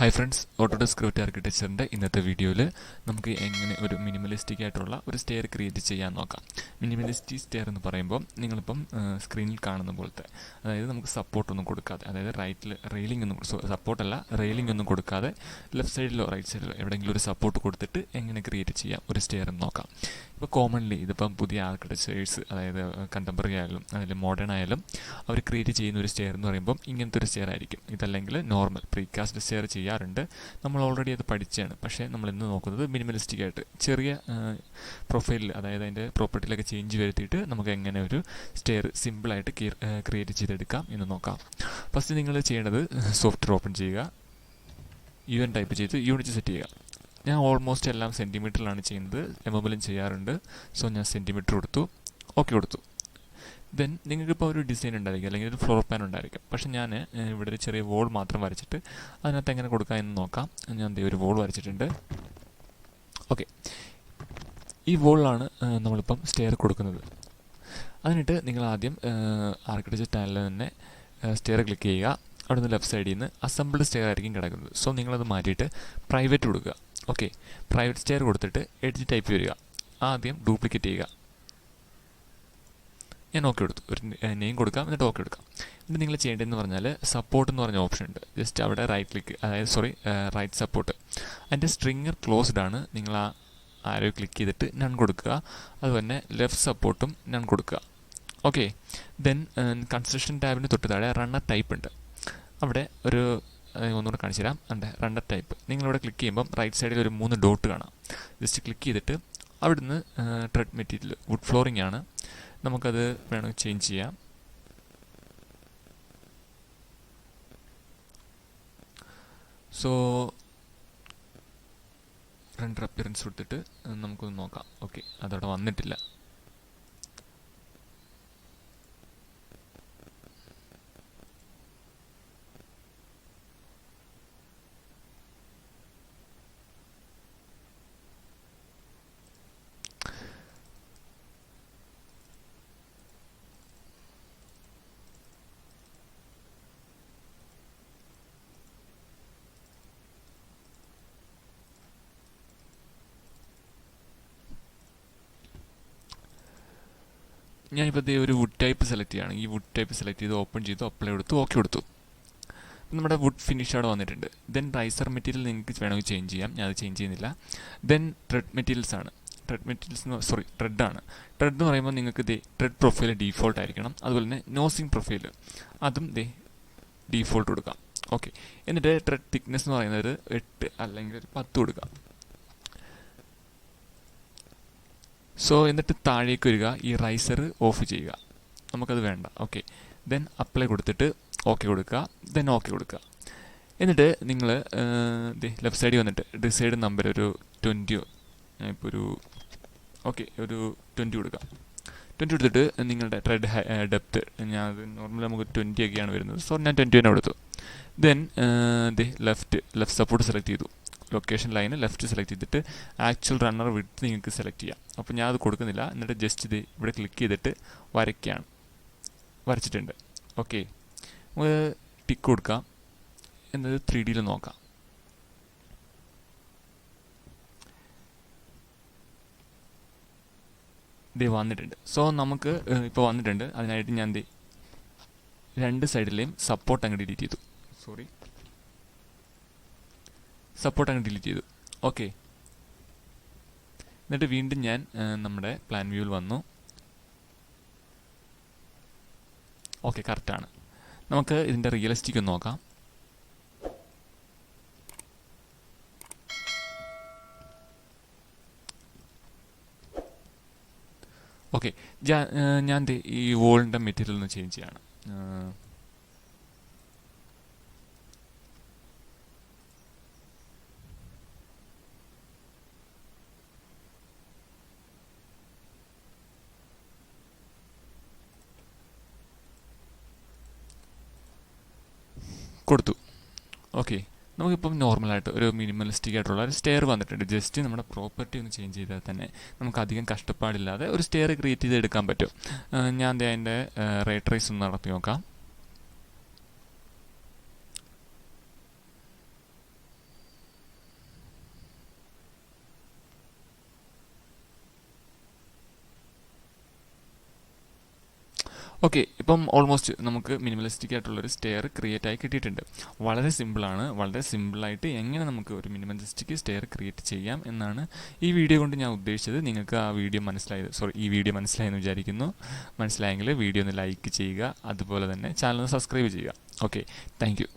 Hi friends, Autodesk Revit Architecture ഇന്നത്തെ വീഡിയോയിൽ നമുക്ക് എങ്ങനെ ഒരു മിനിമലിസ്റ്റിക് ആയിട്ടുള്ള ഒരു സ്റ്റെയർ ക്രിയേറ്റ് ചെയ്യാൻ നോക്കാം. മിനിമലിസ്റ്റിക് സ്റ്റെയർ എന്ന് പറയുമ്പോൾ നിങ്ങളിപ്പം സ്ക്രീനിൽ കാണുന്ന പോലത്തെ, അതായത് നമുക്ക് സപ്പോർട്ടൊന്നും കൊടുക്കാതെ, അതായത് റൈറ്റിൽ റെയിലിംഗ് ഒന്നും സപ്പോർട്ടല്ല റെയിലിംഗ് ഒന്നും കൊടുക്കാതെ ലെഫ്റ്റ് സൈഡിലോ റൈറ്റ് സൈഡിലോ എവിടെയെങ്കിലും ഒരു സപ്പോർട്ട് കൊടുത്തിട്ട് എങ്ങനെ ക്രിയേറ്റ് ചെയ്യാം ഒരു സ്റ്റെയർ എന്ന് നോക്കാം. ഇപ്പോൾ കോമൺലി ഇതിപ്പം പുതിയ ആർക്കിടെക്ചേഴ്സ്, അതായത് കണ്ടംപററി ആയാലും അതിൽ മോഡേൺ ആയാലും അവർ ക്രിയേറ്റ് ചെയ്യുന്ന ഒരു സ്റ്റെയർ എന്ന് പറയുമ്പം ഇങ്ങനത്തെ ഒരു സ്റ്റെയർ ആയിരിക്കും. ഇതല്ലെങ്കിൽ നോർമൽ പ്രീകാസ്റ്റ് സ്റ്റെയർ ചെയ്യാറുണ്ട്, നമ്മൾ ഓൾറെഡി അത് പഠിച്ചാണ്. പക്ഷേ നമ്മൾ ഇന്ന് നോക്കുന്നത് മിനിമലിസ്റ്റിക് ആയിട്ട് ചെറിയ പ്രൊഫൈലിൽ, അതായത് അതിൻ്റെ പ്രോപ്പർട്ടിയിലൊക്കെ ചേഞ്ച് വരുത്തിയിട്ട് നമുക്ക് എങ്ങനെ ഒരു സ്റ്റെയർ സിമ്പിളായിട്ട് ക്രിയേറ്റ് ചെയ്തെടുക്കാം എന്ന് നോക്കാം. ഫസ്റ്റ് നിങ്ങൾ ചെയ്യേണ്ടത് സോഫ്റ്റ്വെയർ ഓപ്പൺ ചെയ്യുക, യൂഎൻ ടൈപ്പ് ചെയ്ത് യൂണിറ്റ് സെറ്റ് ചെയ്യുക. ഞാൻ ഓൾമോസ്റ്റ് എല്ലാം സെൻറ്റിമീറ്ററിലാണ് ചെയ്യുന്നത്, എംഎമ്മിലും ചെയ്യാറുണ്ട്. സോ ഞാൻ സെൻറ്റിമീറ്റർ കൊടുത്തു, ഓക്കെ കൊടുത്തു. ദെൻ നിങ്ങൾക്കിപ്പോൾ ഒരു ഡിസൈൻ ഉണ്ടായിരിക്കും, അല്ലെങ്കിൽ ഒരു ഫ്ലോർ പ്ലാൻ ഉണ്ടായിരിക്കും. പക്ഷേ ഞാൻ ഇവിടെ ഒരു ചെറിയ വോൾ മാത്രം വരച്ചിട്ട് അതിനകത്ത് എങ്ങനെ കൊടുക്കാം എന്ന് നോക്കാം. ഞാൻ ഒരു വോൾ വരച്ചിട്ടുണ്ട്. ഓക്കെ, ഈ വോളിലാണ് നമ്മളിപ്പം സ്റ്റെയർ കൊടുക്കുന്നത്. അതിനിട്ട് നിങ്ങൾ ആദ്യം ആർക്കിടെക്ചർ ടാനിൽ തന്നെ സ്റ്റെയർ ക്ലിക്ക് ചെയ്യുക. അവിടെ നിന്ന് ലെഫ്റ്റ് സൈഡിൽ നിന്ന് അസംബിൾഡ് സ്റ്റെയർ ആയിരിക്കും കിടക്കുന്നത്. സോ നിങ്ങളത് മാറ്റിയിട്ട് പ്രൈവറ്റ് കൊടുക്കുക. ഓക്കെ, പ്രൈവറ്റ് സ്റ്റെയർ കൊടുത്തിട്ട് എഡ്ജ് ടൈപ്പ് വരിക. ആദ്യം ഡ്യൂപ്ലിക്കേറ്റ് ചെയ്യുക. ഞാൻ ഓക്കെ കൊടുത്തു, ഒരു നെയിം കൊടുക്കാം, എന്നിട്ട് ഓക്കെ കൊടുക്കാം. എന്നിട്ട് നിങ്ങൾ ചെയ്യേണ്ടതെന്ന് പറഞ്ഞാൽ സപ്പോർട്ട് എന്ന് പറഞ്ഞ ഓപ്ഷൻ ഉണ്ട്. ജസ്റ്റ് അവിടെ റൈറ്റ് ക്ലിക്ക്, അതായത് റൈറ്റ് സപ്പോർട്ട്, അതിൻ്റെ സ്ട്രിങ്ങർ ക്ലോസ്ഡ് ആണ്. നിങ്ങൾ ആ ആരോ ക്ലിക്ക് ചെയ്തിട്ട് നൺ കൊടുക്കുക. അതുപോലെ ലെഫ്റ്റ് സപ്പോർട്ടും നൺ കൊടുക്കുക. ഓക്കെ, ദെൻ കൺസ്ട്രക്ഷൻ ടാബിന് തൊട്ട് താഴെ റണ്ണർ ടൈപ്പ് ഉണ്ട്. അവിടെ ഒരു ഒന്നുകൂടെ കാണിച്ചു തരാം. ഉണ്ട് റണ്ണർ ടൈപ്പ്. നിങ്ങളിവിടെ ക്ലിക്ക് ചെയ്യുമ്പം റൈറ്റ് സൈഡിൽ ഒരു 3 ഡോട്ട് കാണാം. ജസ്റ്റ് ക്ലിക്ക് ചെയ്തിട്ട് അവിടുന്ന് ട്രെഡ് മെറ്റീരിയൽ വുഡ് ഫ്ലോറിംഗ് ആണ്, നമുക്കത് വേണമെങ്കിൽ ചേഞ്ച് ചെയ്യാം. സോ റെൻഡർ അപ്പിയറൻസ് കൊടുത്തിട്ട് നമുക്കൊന്ന് നോക്കാം. ഓക്കെ, അതവിടെ വന്നിട്ടില്ല. ഞാനിപ്പോൾ ഒരു വുഡ് ടൈപ്പ് സെലക്ട് ചെയ്യുകയാണ്. ഈ വുഡ് ടൈപ്പ് സെലക്ട് ചെയ്ത് ഓപ്പൺ ചെയ്തു, അപ്ലൈ കൊടുത്തു, ഓക്കെ കൊടുത്തു. നമ്മുടെ വുഡ് ഫിനിഷ് അവിടെ വന്നിട്ടുണ്ട്. ദെൻ റൈസർ മെറ്റീരിയൽ നിങ്ങൾക്ക് വേണമെങ്കിൽ ചേഞ്ച് ചെയ്യാം. ഞാൻ അത് ചേഞ്ച് ചെയ്യുന്നില്ല. ദെൻ ട്രെഡ് മെറ്റീരിയൽസ് ആണ്. ട്രെഡ് ആണ്. ട്രെഡ് എന്ന് പറയുമ്പോൾ നിങ്ങൾക്ക് ട്രെഡ് പ്രൊഫൈൽ ഡീഫോൾട്ട് ആയിരിക്കണം. അതുപോലെ തന്നെ നോസിങ് പ്രൊഫൈൽ അതും ഡീഫോൾട്ട് കൊടുക്കാം. ഓക്കെ, എന്നിട്ട് ട്രെഡ് തിക്നെസ് എന്ന് പറയുന്നത് 8 അല്ലെങ്കിൽ 10 കൊടുക്കാം. സോ എന്നിട്ട് താഴേക്ക് വരിക, ഈ റൈസർ ഓഫ് ചെയ്യുക, നമുക്കത് വേണ്ട. ഓക്കെ, ദെൻ അപ്ലൈ കൊടുത്തിട്ട് ഓക്കെ കൊടുക്കുക, ദെൻ ഓക്കെ കൊടുക്കുക. എന്നിട്ട് നിങ്ങൾ ലെഫ്റ്റ് സൈഡിൽ വന്നിട്ട് ഡിസൈഡ് നമ്പർ ഒരു 20, ഇപ്പോൾ ഒരു 20 കൊടുക്കുക. 20 കൊടുത്തിട്ട് നിങ്ങളുടെ ട്രെഡ് ഡെപ്ത്ത്, ഞാൻ അത് നോർമലി നമുക്ക് 20 ഒക്കെയാണ് വരുന്നത്. സോ ഞാൻ 20 തന്നെ കൊടുത്തു. ദെൻ ലെഫ്റ്റ് സപ്പോർട്ട് സെലക്ട് ചെയ്തു. ലൊക്കേഷൻ ലൈന് ലെഫ്റ്റ് സെലക്ട് ചെയ്തിട്ട് ആക്ച്വൽ റണ്ണർ വിഡ്ത്ത് നിങ്ങൾക്ക് സെലക്ട് ചെയ്യാം. അപ്പോൾ ഞാൻ അത് കൊടുക്കുന്നില്ല. എന്നിട്ട് ജസ്റ്റ് ഇവിടെ ക്ലിക്ക് ചെയ്തിട്ട് വരയ്ക്കുകയാണ്. വരച്ചിട്ടുണ്ട്. ഓക്കെ, നമുക്ക് ടിക്ക് കൊടുക്കാം. എന്നത് 3Dയിൽ നോക്കാം. വന്നിട്ടുണ്ട്. സോ നമുക്ക് ഇപ്പോൾ വന്നിട്ടുണ്ട്. അതിനായിട്ട് ഞാൻ 2 സൈഡിലെയും സപ്പോർട്ട് അങ്ങ് ഡിലീറ്റ് ചെയ്തു. സപ്പോർട്ട് അങ്ങ് ഡിലീറ്റ് ചെയ്തു. ഓക്കെ, എന്നിട്ട് വീണ്ടും ഞാൻ നമ്മുടെ പ്ലാൻ വ്യൂവിൽ വന്നു. ഓക്കെ, കറക്റ്റാണ്. നമുക്ക് ഇതിൻ്റെ റിയലിസ്റ്റിക് ഒന്ന് നോക്കാം. ഓക്കെ, ഞാൻ ഈ വോളിൻ്റെ മെറ്റീരിയൽ ഒന്ന് ചേഞ്ച് ചെയ്യാണ്. കൊടുത്തു. ഓക്കെ, നമുക്കിപ്പം നോർമലായിട്ട് ഒരു മിനിമലിസ്റ്റിക് ആയിട്ടുള്ള ഒരു സ്റ്റെയർ വന്നിട്ടുണ്ട്. ജസ്റ്റ് നമ്മുടെ പ്രോപ്പർട്ടി ഒന്ന് ചേഞ്ച് ചെയ്താൽ തന്നെ നമുക്ക് അധികം കഷ്ടപ്പാടില്ലാതെ ഒരു സ്റ്റെയർ ക്രിയേറ്റ് ചെയ്തെടുക്കാൻ പറ്റും. ഞാൻ അതിൻ്റെ റേറ്റ് റേസ് ഒന്ന് നടത്തി നോക്കാം. ഓക്കെ, ഇപ്പം ഓൾമോസ്റ്റ് നമുക്ക് മിനിമലിസ്റ്റിക് ആയിട്ടുള്ളൊരു സ്റ്റെയർ ക്രിയേറ്റ് ആയി കിട്ടിയിട്ടുണ്ട്. വളരെ സിമ്പിളാണ്. വളരെ സിമ്പിളായിട്ട് എങ്ങനെ നമുക്ക് ഒരു മിനിമലിസ്റ്റിക് സ്റ്റെയർ ക്രിയേറ്റ് ചെയ്യാം എന്നാണ് ഈ വീഡിയോ കൊണ്ട് ഞാൻ ഉദ്ദേശിച്ചത്. നിങ്ങൾക്ക് ഈ വീഡിയോ മനസ്സിലായെന്ന് വിചാരിക്കുന്നു. മനസ്സിലായെങ്കിൽ വീഡിയോ ഒന്ന് ലൈക്ക് ചെയ്യുക, അതുപോലെ തന്നെ ചാനൽ ഒന്ന് സബ്സ്ക്രൈബ് ചെയ്യുക. Okay, thank you.